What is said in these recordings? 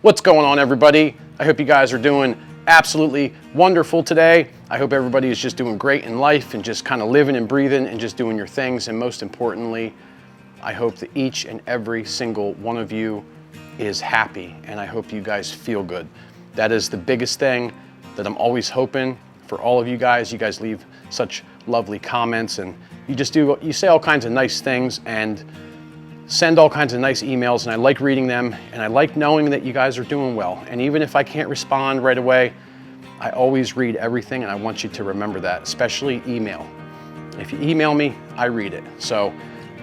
What's going on, everybody? I hope you guys are doing absolutely wonderful today. I hope everybody is just doing great in life and just kind of living and breathing and just doing your things. And most importantly, I hope that each and every single one of you is happy, and I hope you guys feel good. That is the biggest thing that I'm always hoping for all of you guys. You guys leave such lovely comments, and you say all kinds of nice things and send all kinds of nice emails, and I like reading them, and I like knowing that you guys are doing well. And even if I can't respond right away, I always read everything, and I want you to remember that, especially email. If you email me, I read it. So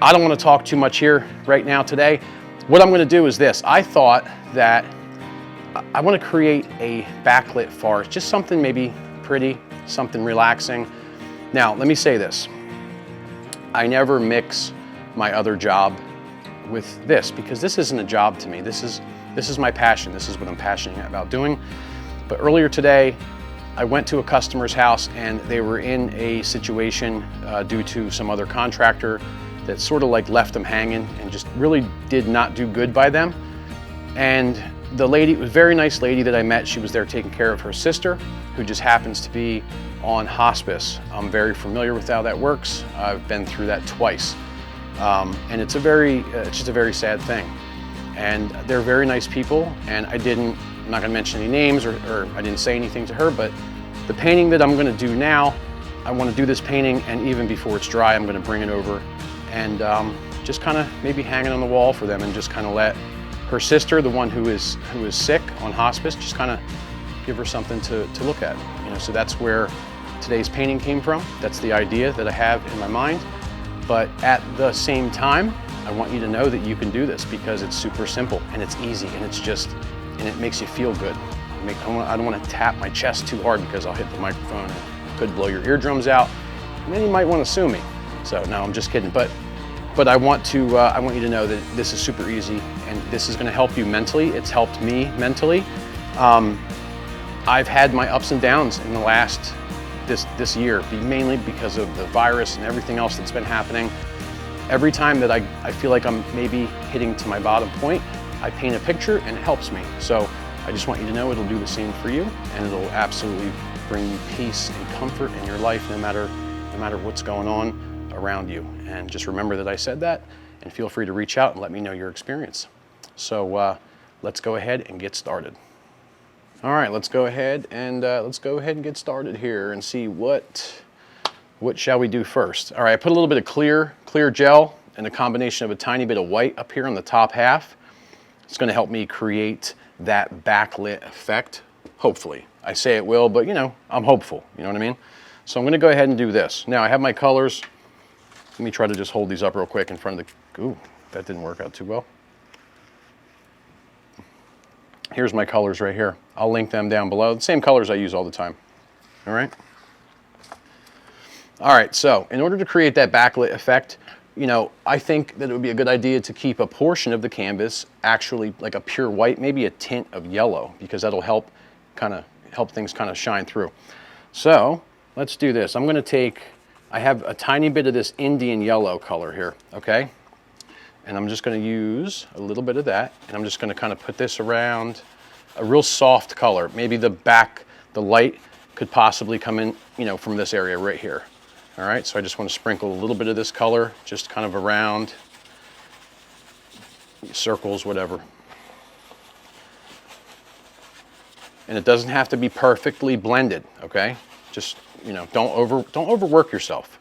I don't want to talk too much here right now today. What I'm going to do is this. I thought that I want to create a backlit forest, just something maybe pretty, something relaxing. Now, let me say this. I never mix my other job with this, because this isn't a job to me. This is my passion. This is what I'm passionate about doing. But earlier today, I went to a customer's house, and they were in a situation due to some other contractor that sort of like left them hanging and just really did not do good by them. And the lady, it was a very nice lady that I met. She was there taking care of her sister, who just happens to be on hospice. I'm very familiar with how that works. I've been through that twice. And it's just a very sad thing. And they're very nice people, and I'm not gonna mention any names, or I didn't say anything to her, but the painting that I'm gonna do now, I wanna do this painting, and even before it's dry, I'm gonna bring it over and just kind of maybe hang it on the wall for them, and just kind of let her sister, the one who is sick on hospice, just kind of give her something to look at. You know, so that's where today's painting came from. That's the idea that I have in my mind. But at the same time, I want you to know that you can do this, because it's super simple and it's easy, and it makes you feel good. I don't want to tap my chest too hard, because I'll hit the microphone and it could blow your eardrums out, and then you might want to sue me. So no, I'm just kidding. But I want you to know that this is super easy, and this is going to help you mentally. It's helped me mentally. I've had my ups and downs in the last this year, mainly because of the virus and everything else that's been happening. Every time that I feel like I'm maybe hitting to my bottom point, I paint a picture, and it helps me. So I just want you to know it'll do the same for you, and it'll absolutely bring you peace and comfort in your life, no matter what's going on around you. And just remember that I said that, and feel free to reach out and let me know your experience. So let's go ahead and get started. All right, let's go ahead and get started here and see what shall we do first. All right, I put a little bit of clear gel and a combination of a tiny bit of white up here on the top half. It's going to help me create that backlit effect, hopefully. I say it will, but you know, I'm hopeful, you know what I mean? So I'm going to go ahead and do this. Now I have my colors. Let me try to just hold these up real quick in front of the, ooh, that didn't work out too well. Here's my colors right here. I'll link them down below. The same colors I use all the time. All right. All right, so in order to create that backlit effect, you know, I think that it would be a good idea to keep a portion of the canvas actually like a pure white, maybe a tint of yellow, because that'll help things kind of shine through. So let's do this. I'm going to take, I have a tiny bit of this Indian yellow color here, okay? And I'm just going to use a little bit of that, and I'm just going to kind of put this around a real soft color. Maybe the light could possibly come in, you know, from this area right here. All right, so I just want to sprinkle a little bit of this color, just kind of around, circles, whatever. And it doesn't have to be perfectly blended, okay? Just, you know, don't overwork yourself.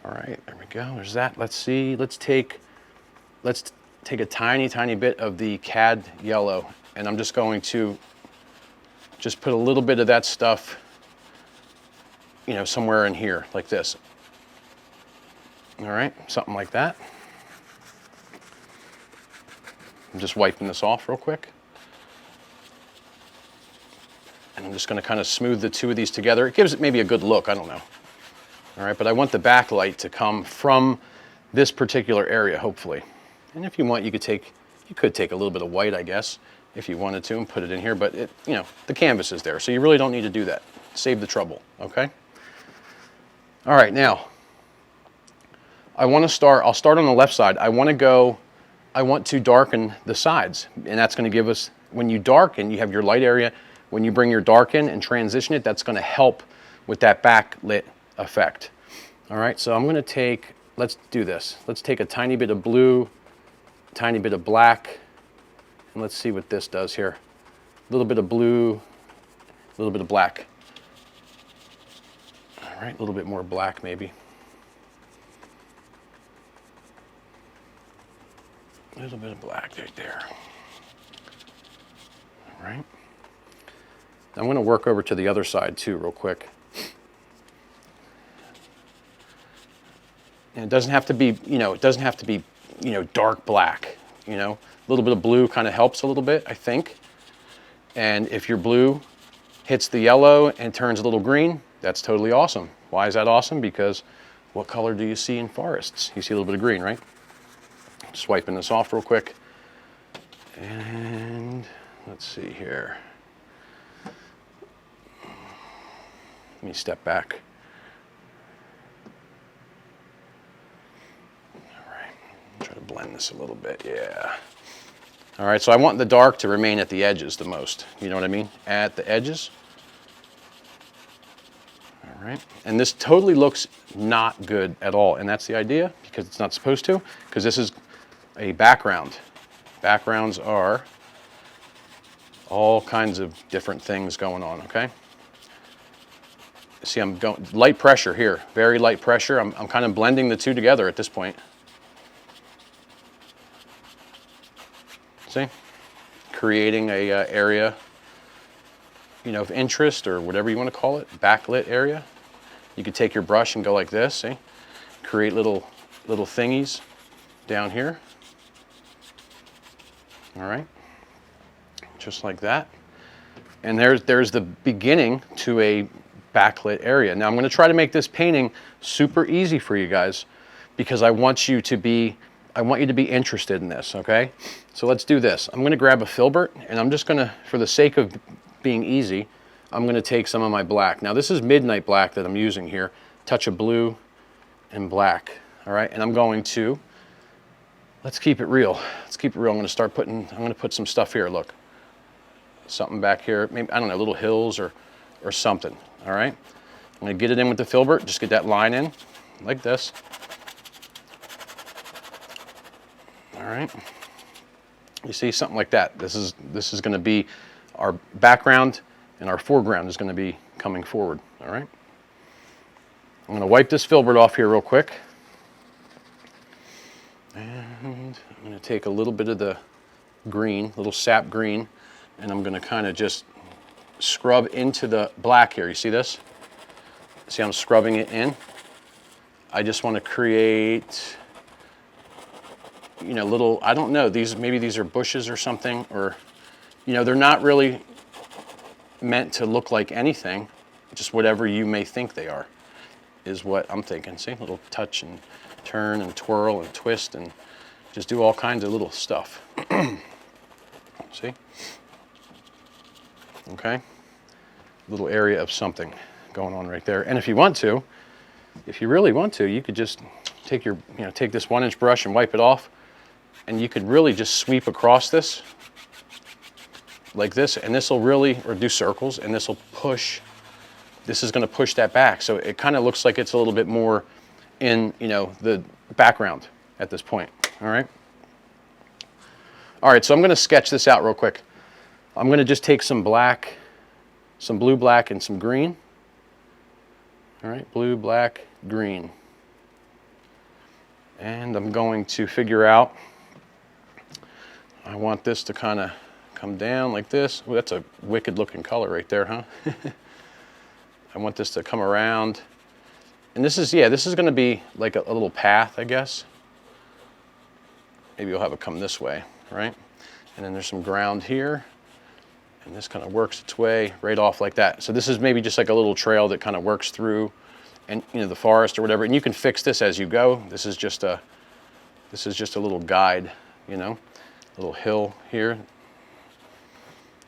All right, there we go. There's that. Let's see. Let's take a tiny bit of the cad yellow, and I'm just going to just put a little bit of that stuff, you know, somewhere in here, like this. All right, something like that. I'm just wiping this off real quick. And I'm just going to kind of smooth the two of these together. It gives it maybe a good look, I don't know. All right, but I want the backlight to come from this particular area, hopefully. And if you want, you could take a little bit of white, I guess, if you wanted to, and put it in here, but it, you know, the canvas is there, so you really don't need to do that. Save the trouble, okay? All right, now, I'll start on the left side. I want to darken the sides, and that's going to give us when you darken, you have your light area. When you bring your dark in and transition it, that's going to help with that backlit effect. All right, so I'm going to take, let's do this. Let's take a tiny bit of blue, tiny bit of black, and let's see what this does here. A little bit of blue, a little bit of black. All right, a little bit more black maybe. A little bit of black right there. All right. I'm going to work over to the other side too real quick. And it doesn't have to be, it doesn't have to be, dark black, A little bit of blue kind of helps a little bit, I think. And if your blue hits the yellow and turns a little green, that's totally awesome. Why is that awesome? Because what color do you see in forests? You see a little bit of green, right? Just wiping this off real quick. And let's see here. Let me step back. All right, try to blend this a little bit, yeah. All right, so I want the dark to remain at the edges the most. You know what I mean? At the edges. All right, and this totally looks not good at all, and that's the idea, because it's not supposed to, because this is a background. Backgrounds are all kinds of different things going on, okay? See, I'm going light pressure here, very light pressure. I'm kind of blending the two together at this point. See? Creating a area, of interest or whatever you want to call it, backlit area. You could take your brush and go like this, see? Create little thingies down here. All right, just like that. And there's the beginning to a backlit area. Now I'm going to try to make this painting super easy for you guys because I want you to be interested in this, okay? So let's do this. I'm going to grab a filbert and I'm just going to, for the sake of being easy, I'm going to take some of my black. Now this is midnight black that I'm using here, touch of blue and black, all right? And I'm going to, let's keep it real. Let's keep it real. I'm going to put some stuff here, look. Something back here, maybe, I don't know, little hills or something, all right? I'm going to get it in with the filbert, just get that line in, like this. All right. You see, something like that. This is going to be our background, and our foreground is going to be coming forward, all right? I'm going to wipe this filbert off here real quick. And I'm going to take a little bit of the green, little sap green, and I'm going to kind of just scrub into the black here. You see this? See, I'm scrubbing it in. I just want to create, little, I don't know, maybe these are bushes or something, or, they're not really meant to look like anything, just whatever you may think they are, is what I'm thinking. See, a little touch and turn and twirl and twist and just do all kinds of little stuff. See? Okay? Little area of something going on right there. And if you want to, if you really want to, you could just take your, take this 1-inch brush and wipe it off, and you could really just sweep across this like this, and this will really, or do circles, and this will push, this is going to push that back. So it kind of looks like it's a little bit more in, the background at this point, all right? All right, so I'm going to sketch this out real quick. I'm going to just take some black, some blue, black, and some green. All right, blue, black, green. And I'm going to figure out, I want this to kind of come down like this. Ooh, that's a wicked looking color right there, huh? I want this to come around. And this is, this is going to be like a little path, I guess. Maybe you'll have it come this way, right? And then there's some ground here. And this kind of works its way right off like that. So this is maybe just like a little trail that kind of works through, and the forest or whatever. And you can fix this as you go. This is just a little guide, little hill here.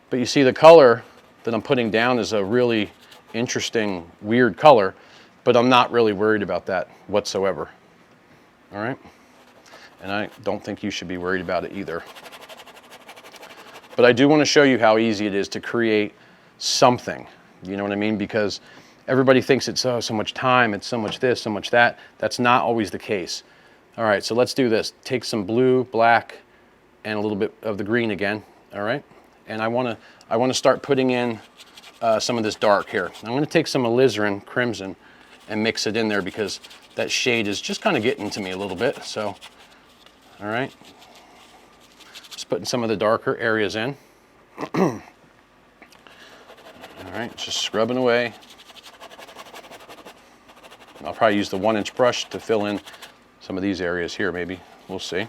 But you see the color that I'm putting down is a really interesting, weird color, but I'm not really worried about that whatsoever. All right? And I don't think you should be worried about it either. But I do want to show you how easy it is to create something. You know what I mean? Because everybody thinks it's so much time, it's so much this, so much that. That's not always the case. All right, so let's do this. Take some blue, black, and a little bit of the green again. All right, and I want to start putting in some of this dark here. I'm going to take some alizarin crimson and mix it in there because that shade is just kind of getting to me a little bit. So, all right, just putting some of the darker areas in. All right, just scrubbing away. I'll probably use the 1-inch brush to fill in some of these areas here, maybe. We'll see.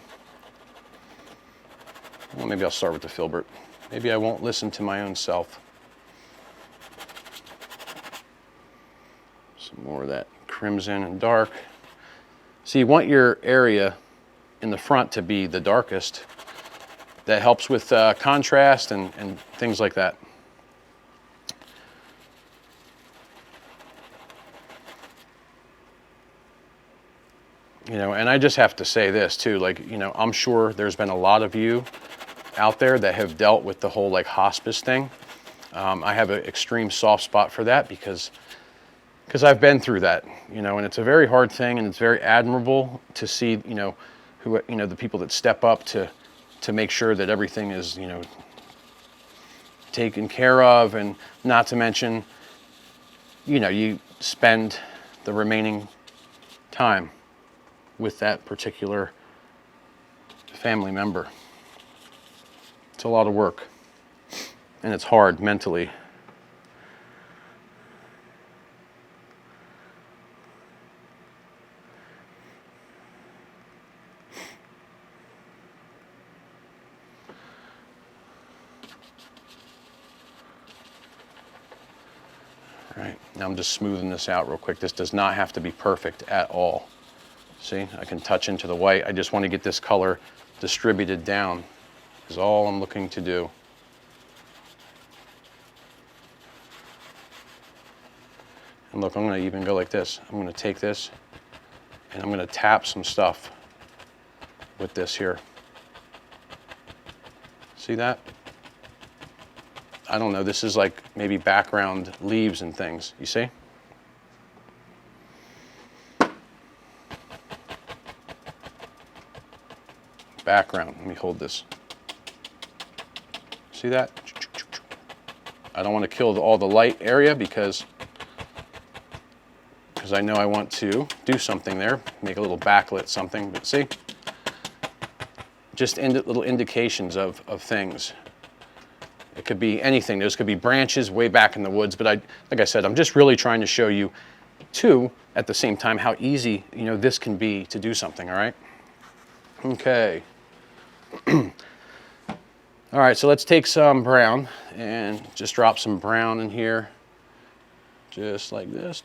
Well, maybe I'll start with the filbert. Maybe I won't listen to my own self. Some more of that crimson and dark. So you want your area in the front to be the darkest. That helps with contrast and things like that. You know, and I just have to say this too, like, you know, I'm sure there's been a lot of you out there that have dealt with the whole like hospice thing. I have an extreme soft spot for that because I've been through that, you know, and it's a very hard thing, and it's very admirable to see, you know, the people that step up to make sure that everything is, you know, taken care of, and not to mention, you know, you spend the remaining time with that particular family member. It's a lot of work, and it's hard mentally. All right, now I'm just smoothing this out real quick. This does not have to be perfect at all. See, I can touch into the white. I just want to get this color distributed down is all I'm looking to do. And look, I'm going to even go like this. I'm going to take this and I'm going to tap some stuff with this here. See that? I don't know, this is like maybe background leaves and things, you see? Background, let me hold this. See that? I don't want to kill all the light area because I know I want to do something there, make a little backlit something, but see? Just little indications of things. It could be anything. Those could be branches way back in the woods, but like I said, I'm just really trying to show you too, at the same time, how easy, you know, this can be to do something, all right? Okay. All right, so let's take some brown and just drop some brown in here, just like this.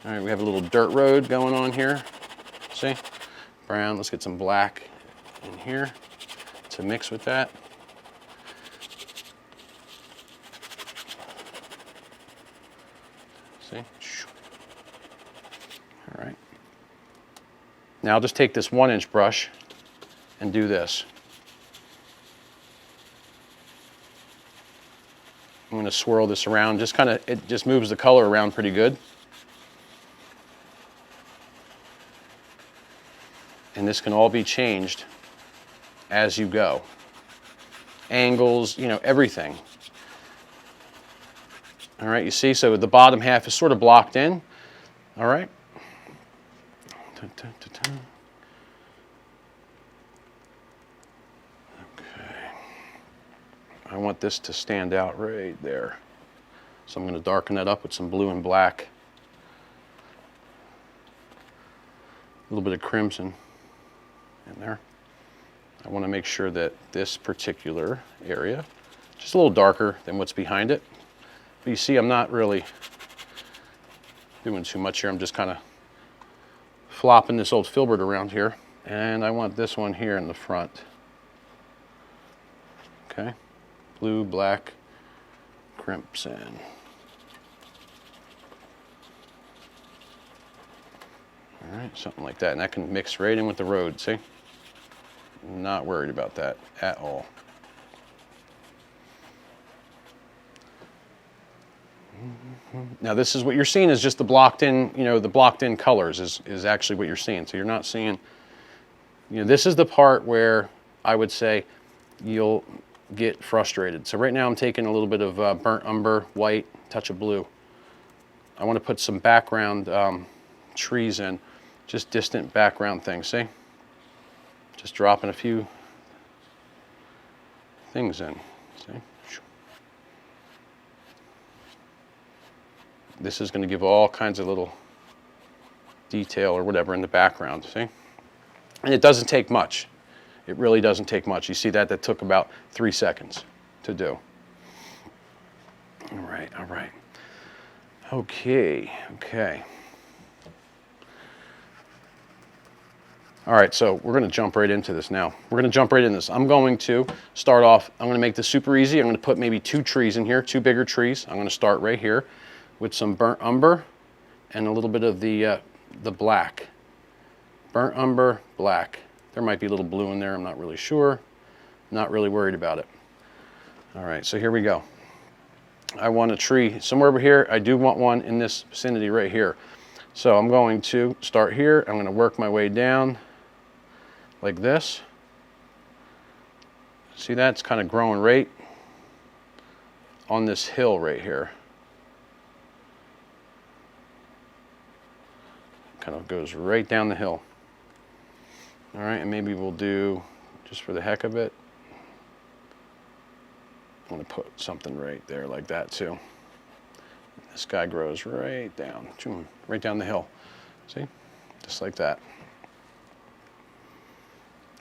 All right, we have a little dirt road going on here. See? Brown, let's get some black in here to mix with that. See? All right. Now I'll just take this 1-inch brush and do this. I'm going to swirl this around, just kind of, it just moves the color around pretty good. And this can all be changed as you go. Angles, you know, everything. All right, you see, so the bottom half is sort of blocked in. All right. Okay. I want this to stand out right there. So I'm going to darken that up with some blue and black. A little bit of crimson in there. I want to make sure that this particular area, just a little darker than what's behind it. But you see, I'm not really doing too much here. I'm just kind of flopping this old filbert around here. And I want this one here in the front. Okay, blue, black, crimson. All right, something like that. And that can mix right in with the road, see? Not worried about that at all. Now this is what you're seeing is just the blocked in, you know, the blocked in colors is actually what you're seeing. So you're not seeing, you know, this is the part where I would say you'll get frustrated. So right now I'm taking a little bit of burnt umber, white, touch of blue. I want to put some background trees in, just distant background things, see? Just dropping a few things in, see? This is going to give all kinds of little detail or whatever in the background, see? And it doesn't take much. It really doesn't take much. You see that? That took about 3 seconds to do. All right, all right. Okay, okay. All right, so we're going to jump right into this now. We're going to jump right into this. I'm going to start off, I'm going to make this super easy. I'm going to put maybe 2 trees in here, 2 bigger trees. I'm going to start right here with some burnt umber and a little bit of the black. Burnt umber, black. There might be a little blue in there, I'm not really sure. Not really worried about it. All right, so here we go. I want a tree somewhere over here. I do want one in this vicinity right here. So I'm going to start here. I'm going to work my way down like this. See that? It's kind of growing right on this hill right here. Kind of goes right down the hill. All right, and maybe we'll do, just for the heck of it, I'm going to put something right there like that too. This guy grows right down the hill. See? Just like that.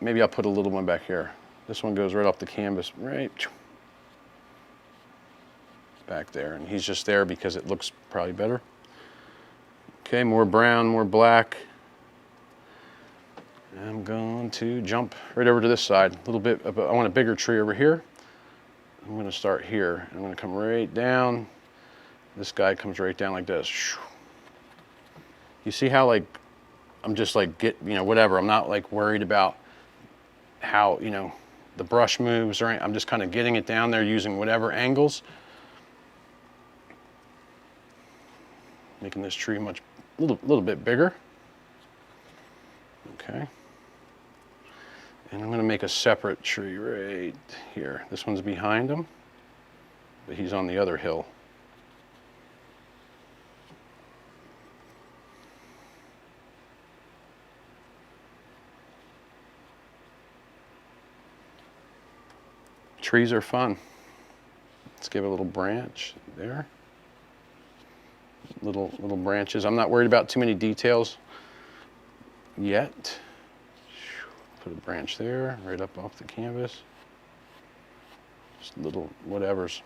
Maybe I'll put a little one back here. This one goes right off the canvas, right back there. And he's just there because it looks probably better. Okay, more brown, more black. I'm going to jump right over to this side. A little bit, I want a bigger tree over here. I'm going to start here. I'm going to come right down. This guy comes right down like this. You see how like, I'm just like whatever. I'm not like worried about how, the brush moves or anything. I'm just kind of getting it down there using whatever angles. Making this tree a little bit bigger. Okay. And I'm going to make a separate tree right here. This one's behind him, but he's on the other hill. Trees are fun. Let's give a little branch there. Little branches. I'm not worried about too many details yet. Put a branch there, right up off the canvas. Just little whatevers.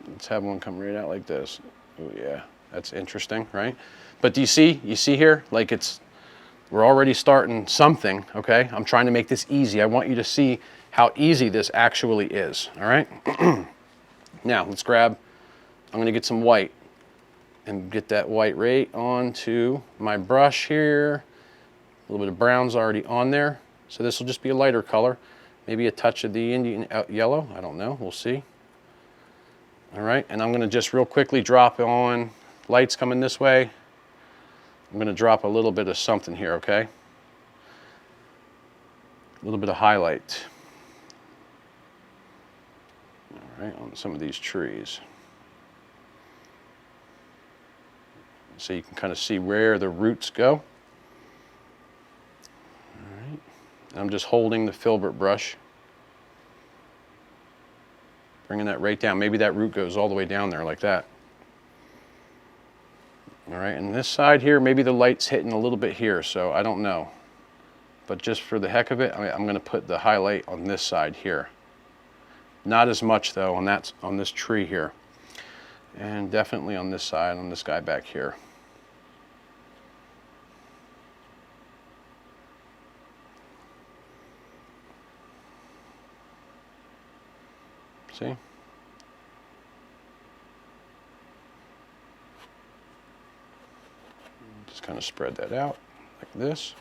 Let's have one come right out like this. Oh yeah, that's interesting, right? But do you see here, like we're already starting something, okay? I'm trying to make this easy. I want you to see how easy this actually is, all right? Now, let's grab, I'm gonna get some white and get that white right onto my brush here. A little bit of brown's already on there. So this will just be a lighter color. Maybe a touch of the Indian yellow, I don't know, we'll see. All right, and I'm gonna just real quickly drop on, lights coming this way. I'm gonna drop a little bit of something here, okay? A little bit of highlight. All right, on some of these trees. So you can kind of see where the roots go. All right. And I'm just holding the filbert brush. Bringing that right down. Maybe that root goes all the way down there like that. All right, and this side here, maybe the light's hitting a little bit here, so I don't know. But just for the heck of it, I'm going to put the highlight on this side here. Not as much though on this tree here. And definitely on this side, on this guy back here. See? Just kind of spread that out. like this.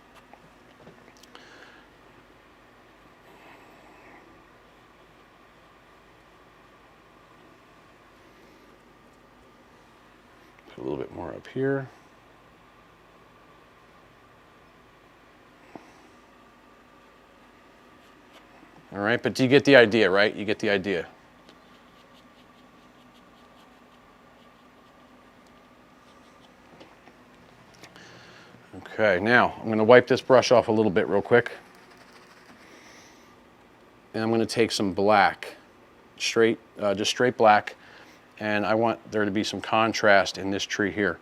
Put a little bit more up here. All right, but do you get the idea, right? You get the idea. Okay, now I'm going to wipe this brush off a little bit real quick. And I'm going to take some black, just straight black, and I want there to be some contrast in this tree here.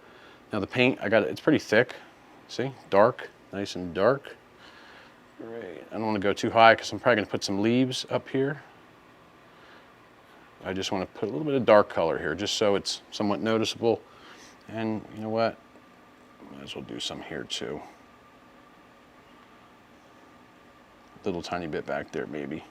Now the paint, it's pretty thick. See, dark, nice and dark. Great. I don't want to go too high because I'm probably going to put some leaves up here. I just want to put a little bit of dark color here just so it's somewhat noticeable. And you know what? Might as well do some here too. A little tiny bit back there maybe.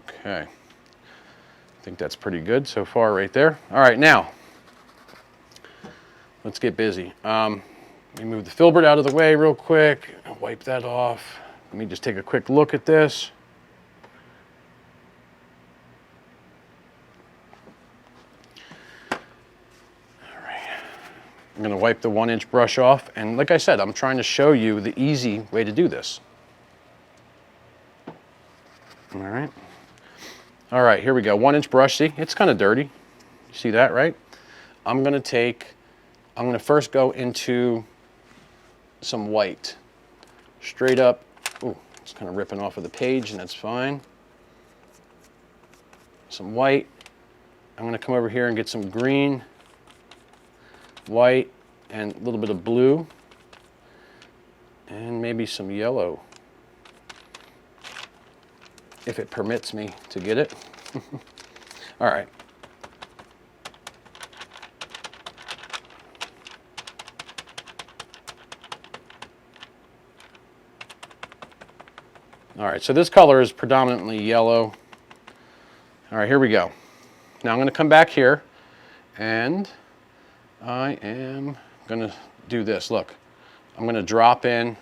Okay. I think that's pretty good so far right there. All right, now, let's get busy. Let me move the filbert out of the way real quick. Wipe that off. Let me just take a quick look at this. All right. I'm going to wipe the 1-inch brush off. And like I said, I'm trying to show you the easy way to do this. All right. All right, here we go. 1-inch brush. See, it's kind of dirty. You see that, right? I'm going to first go into some white. Straight up. Ooh, it's kind of ripping off of the page, and that's fine. Some white. I'm going to come over here and get some green, white, and a little bit of blue, and maybe some yellow, if it permits me to get it. All right. All right, so this color is predominantly yellow. All right, here we go. Now I'm going to come back here, and I am going to do this. Look, I'm going to drop in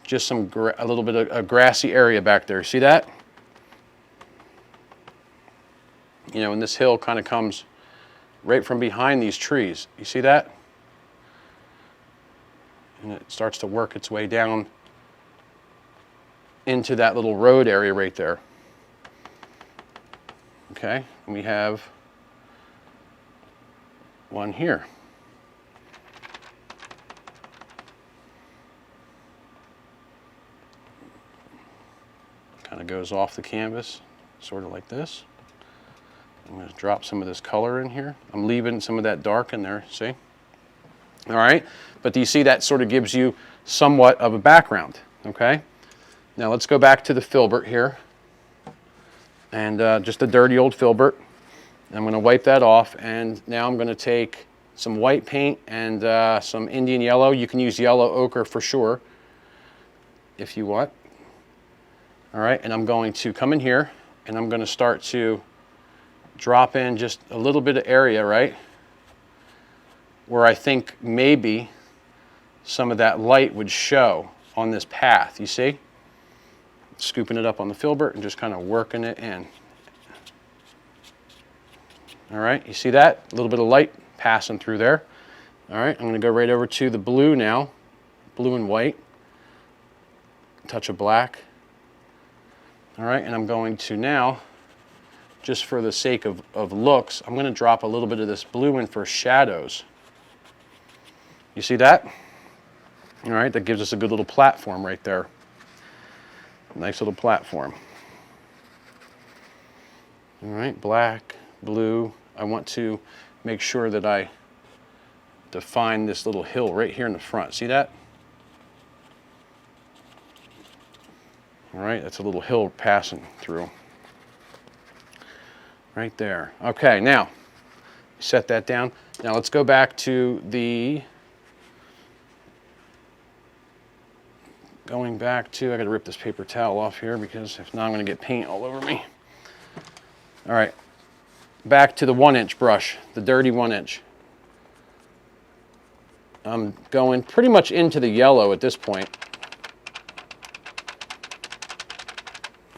just a little bit of a grassy area back there. See that? You know, and this hill kind of comes right from behind these trees. You see that? And it starts to work its way down into that little road area right there. Okay, and we have one here. Kind of goes off the canvas, sort of like this. I'm going to drop some of this color in here. I'm leaving some of that dark in there, see? All right, but do you see that sort of gives you somewhat of a background, okay? Now let's go back to the filbert here, and just a dirty old filbert. I'm going to wipe that off, and now I'm going to take some white paint and some Indian yellow. You can use yellow ochre for sure, if you want. All right, and I'm going to come in here, and I'm going to start to drop in just a little bit of area, right, where I think maybe some of that light would show on this path, you see? Scooping it up on the filbert and just kind of working it in. All right, you see that? A little bit of light passing through there. All right, I'm going to go right over to the blue now, blue and white, touch of black. All right, and I'm going to now, just for the sake of looks, I'm going to drop a little bit of this blue in for shadows. You see that? All right, that gives us a good little platform right there. Nice little platform. All right, black, blue. I want to make sure that I define this little hill right here in the front. See that? All right, that's a little hill passing through. Right there. Okay, now, set that down. Now let's go back to the, I gotta rip this paper towel off here because if not I'm gonna get paint all over me. All right, back to the 1-inch brush, the dirty 1-inch. I'm going pretty much into the yellow at this point.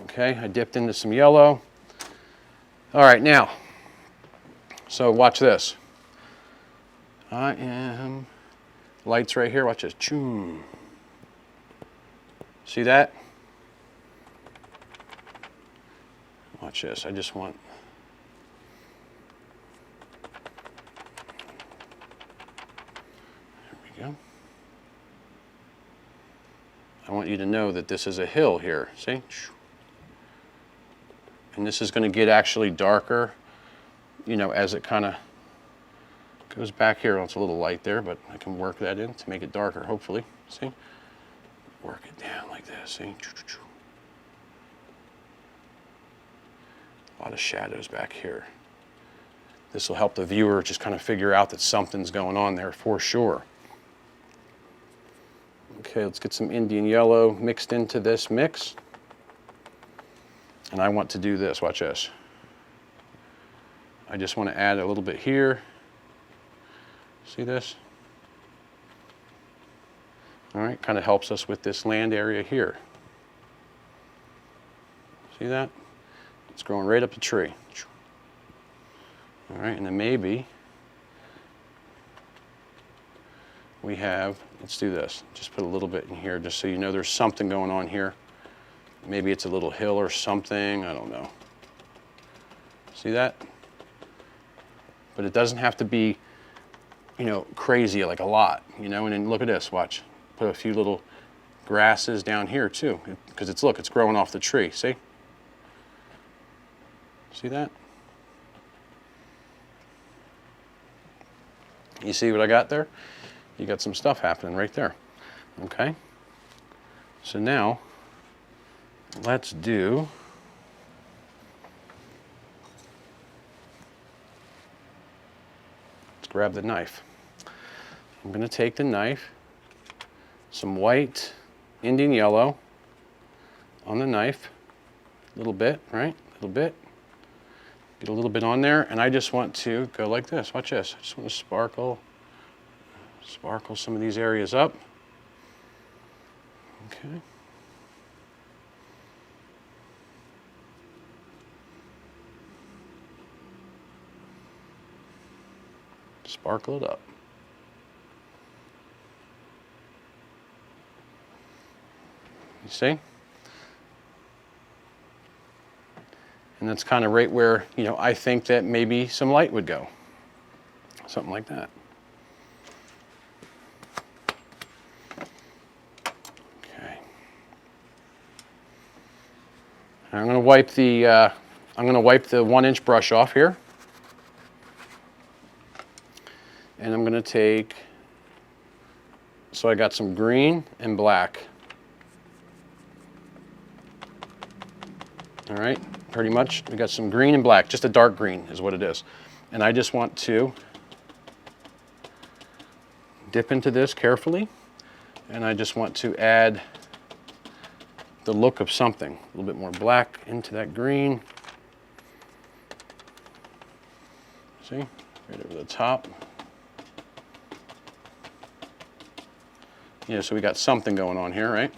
Okay, I dipped into some yellow. All right, now, so watch this. I am, lights right here, watch this. Choom. See that? Watch this, I just want, there we go. I want you to know that this is a hill here, see? And this is going to get actually darker, you know, as it kind of goes back here. Well, it's a little light there, but I can work that in to make it darker, hopefully. See? Work it down like this, see? A lot of shadows back here. This will help the viewer just kind of figure out that something's going on there for sure. Okay, let's get some Indian yellow mixed into this mix. And I want to do this, watch this. I just want to add a little bit here. See this? All right, kind of helps us with this land area here. See that? It's growing right up the tree. All right, and then maybe we have, let's do this. Just put a little bit in here just so you know there's something going on here. Maybe it's a little hill or something, I don't know. See that? But it doesn't have to be, you know, crazy, like a lot, you know, and then look at this, watch. Put a few little grasses down here too, because it's, look, it's growing off the tree, see? See that? You see what I got there? You got some stuff happening right there, okay? So now, let's grab the knife. I'm going to take the knife, some white Indian yellow on the knife, a little bit, right? A little bit. Get a little bit on there, and I just want to go like this. Watch this. I just want to sparkle some of these areas up. Okay. Sparkle it up. You see? And that's kind of right where, you know, I think that maybe some light would go. Something like that. Okay. I'm going to wipe the 1-inch brush off here. And I'm going to take, so I got some green and black. All right, pretty much. We got some green and black, just a dark green is what it is. And I just want to dip into this carefully. And I just want to add the look of something. A little bit more black into that green. See, right over the top. Yeah, so we got something going on here, right?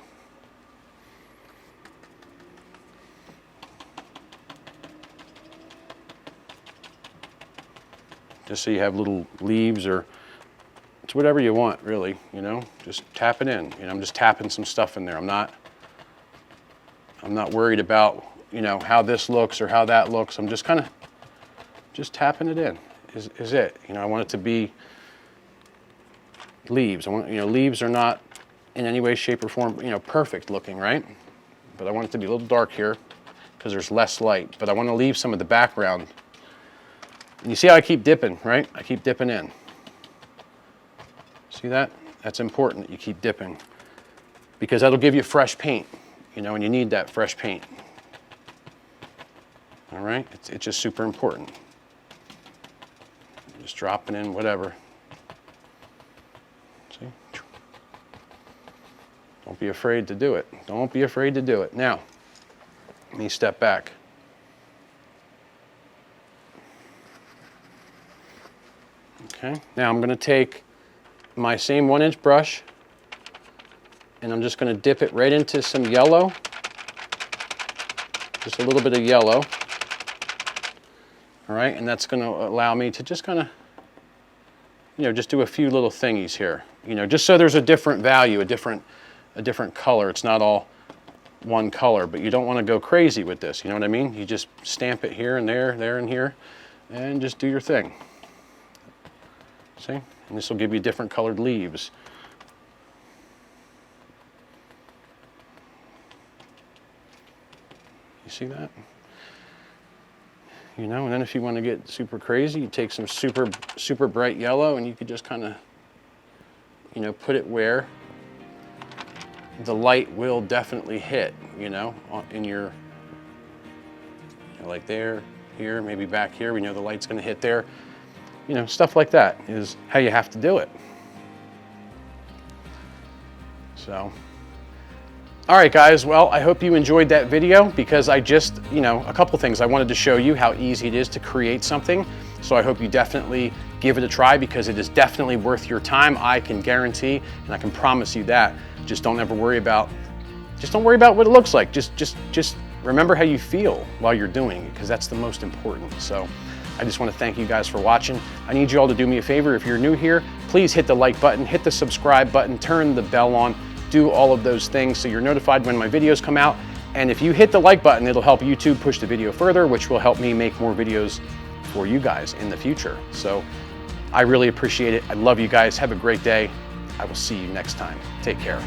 Just so you have little leaves, or it's whatever you want, really, you know? Just tap it in. You know, I'm just tapping some stuff in there. I'm not worried about, you know, how this looks or how that looks. I'm just kind of just tapping it in. Is it? You know, I want it to be leaves. I want, you know, leaves are not in any way, shape, or form, you know, perfect looking, right? But I want it to be a little dark here because there's less light. But I want to leave some of the background. And you see how I keep dipping, right? I keep dipping in. See that? That's important that you keep dipping because that'll give you fresh paint, you know, and you need that fresh paint. All right? It's just super important. Just dropping in whatever. See? Don't be afraid to do it. Don't be afraid to do it. Now, let me step back. Okay, now I'm gonna take my same 1-inch brush and I'm just gonna dip it right into some yellow. Just a little bit of yellow. All right, and that's gonna allow me to just kind of, just do a few little thingies here. Just so there's a different value, a different color. It's not all one color, but you don't want to go crazy with this, you know what I mean? You just stamp it here and there, there and here, and just do your thing. See? And this will give you different colored leaves. You see that? And then if you want to get super crazy, you take some super bright yellow and you could just kind of, put it where the light will definitely hit, in your, like there, here, maybe back here, we know the light's going to hit there. Stuff like that is how you have to do it. So, all right, guys, well, I hope you enjoyed that video because I just, a couple things. I wanted to show you how easy it is to create something. So I hope you definitely give it a try because it is definitely worth your time. I can guarantee, and I can promise you that. Just don't worry about what it looks like. Just remember how you feel while you're doing it because that's the most important. So I just want to thank you guys for watching. I need you all to do me a favor. If you're new here, please hit the like button, hit the subscribe button, turn the bell on, do all of those things so you're notified when my videos come out. And if you hit the like button, it'll help YouTube push the video further, which will help me make more videos for you guys in the future. So I really appreciate it. I love you guys. Have a great day. I will see you next time. Take care.